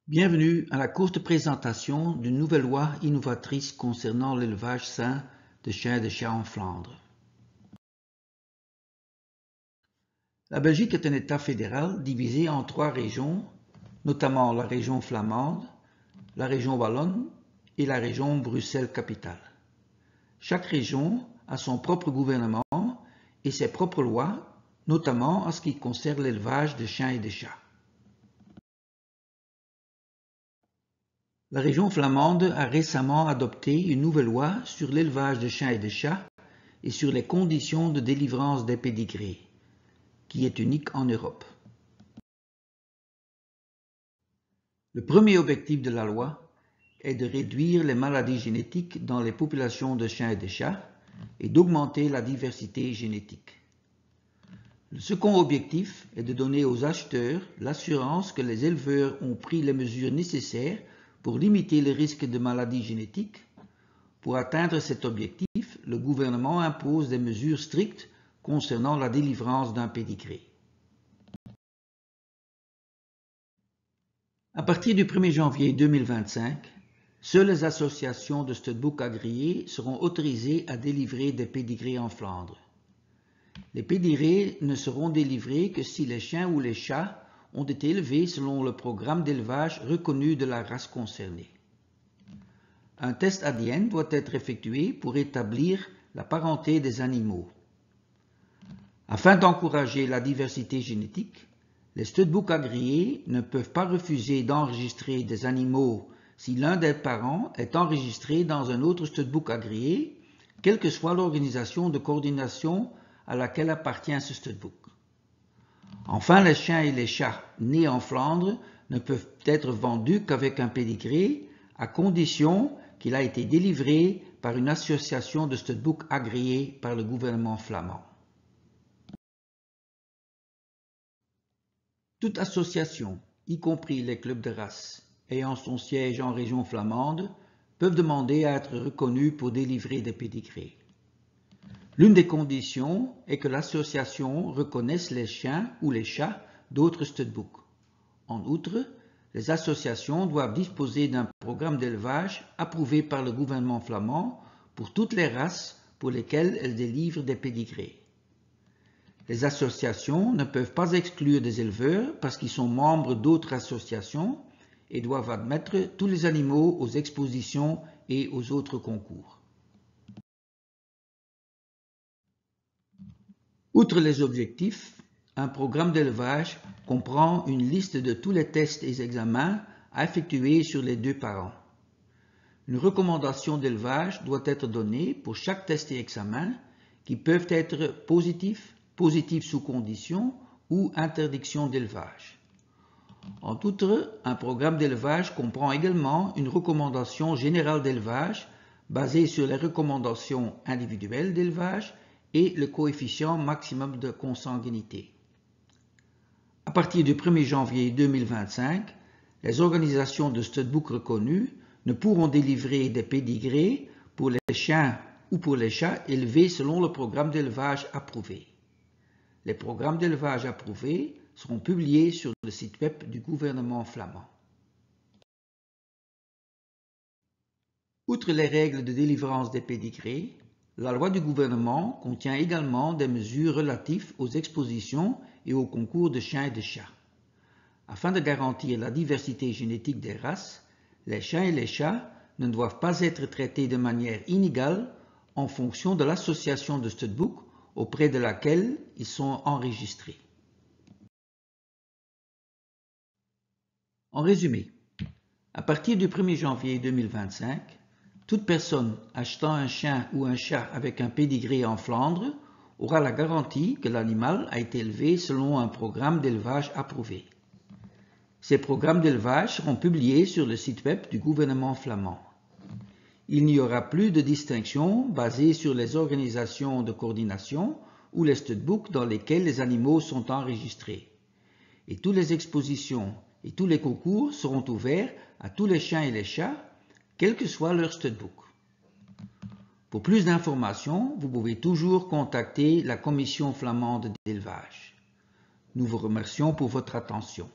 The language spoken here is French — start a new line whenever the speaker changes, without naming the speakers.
Bienvenue à la courte présentation d'une nouvelle loi innovatrice concernant l'élevage sain de chiens et de chats en Flandre. La Belgique est un État fédéral divisé en 3 régions, notamment la région flamande, la région wallonne et la région Bruxelles-Capitale. Chaque région a son propre gouvernement et ses propres lois, notamment en ce qui concerne l'élevage de chiens et de chats. La région flamande a récemment adopté une nouvelle loi sur l'élevage de chiens et de chats et sur les conditions de délivrance des pédigrés, qui est unique en Europe. Le premier objectif de la loi est de réduire les maladies génétiques dans les populations de chiens et de chats et d'augmenter la diversité génétique. Le second objectif est de donner aux acheteurs l'assurance que les éleveurs ont pris les mesures nécessaires pour limiter le risque de maladies génétiques. Pour atteindre cet objectif, le gouvernement impose des mesures strictes concernant la délivrance d'un pédigré. À partir du 1er janvier 2025, seules les associations de studbook agréées seront autorisées à délivrer des pédigrés en Flandre. Les pédigrés ne seront délivrés que si les chiens ou les chats ont été élevés selon le programme d'élevage reconnu de la race concernée. Un test ADN doit être effectué pour établir la parenté des animaux. Afin d'encourager la diversité génétique, les studbooks agréés ne peuvent pas refuser d'enregistrer des animaux si l'un des parents est enregistré dans un autre studbook agréé, quelle que soit l'organisation de coordination à laquelle appartient ce studbook. Enfin, les chiens et les chats nés en Flandre ne peuvent être vendus qu'avec un pédigré, à condition qu'il a été délivré par une association de studbook agréée par le gouvernement flamand. Toute association, y compris les clubs de race, ayant son siège en région flamande, peuvent demander à être reconnus pour délivrer des pédigrés. L'une des conditions est que l'association reconnaisse les chiens ou les chats d'autres studbooks. En outre, les associations doivent disposer d'un programme d'élevage approuvé par le gouvernement flamand pour toutes les races pour lesquelles elles délivrent des pédigrés. Les associations ne peuvent pas exclure des éleveurs parce qu'ils sont membres d'autres associations et doivent admettre tous les animaux aux expositions et aux autres concours. Outre les objectifs, un programme d'élevage comprend une liste de tous les tests et examens à effectuer sur les 2 parents. Une recommandation d'élevage doit être donnée pour chaque test et examen qui peuvent être positifs sous condition ou interdiction d'élevage. En outre, un programme d'élevage comprend également une recommandation générale d'élevage basée sur les recommandations individuelles d'élevage et le coefficient maximum de consanguinité. À partir du 1er janvier 2025, les organisations de studbook reconnues ne pourront délivrer des pédigrés pour les chiens ou pour les chats élevés selon le programme d'élevage approuvé. Les programmes d'élevage approuvés seront publiés sur le site web du gouvernement flamand. Outre les règles de délivrance des pédigrés, la loi du gouvernement contient également des mesures relatives aux expositions et aux concours de chiens et de chats. Afin de garantir la diversité génétique des races, les chiens et les chats ne doivent pas être traités de manière inégale en fonction de l'association de studbook auprès de laquelle ils sont enregistrés. En résumé, à partir du 1er janvier 2025, toute personne achetant un chien ou un chat avec un pédigré en Flandre aura la garantie que l'animal a été élevé selon un programme d'élevage approuvé. Ces programmes d'élevage seront publiés sur le site web du gouvernement flamand. Il n'y aura plus de distinction basée sur les organisations de coordination ou les studbooks dans lesquels les animaux sont enregistrés. Et toutes les expositions et tous les concours seront ouverts à tous les chiens et les chats, quel que soit leur studbook. Pour plus d'informations, vous pouvez toujours contacter la Commission flamande d'élevage. Nous vous remercions pour votre attention.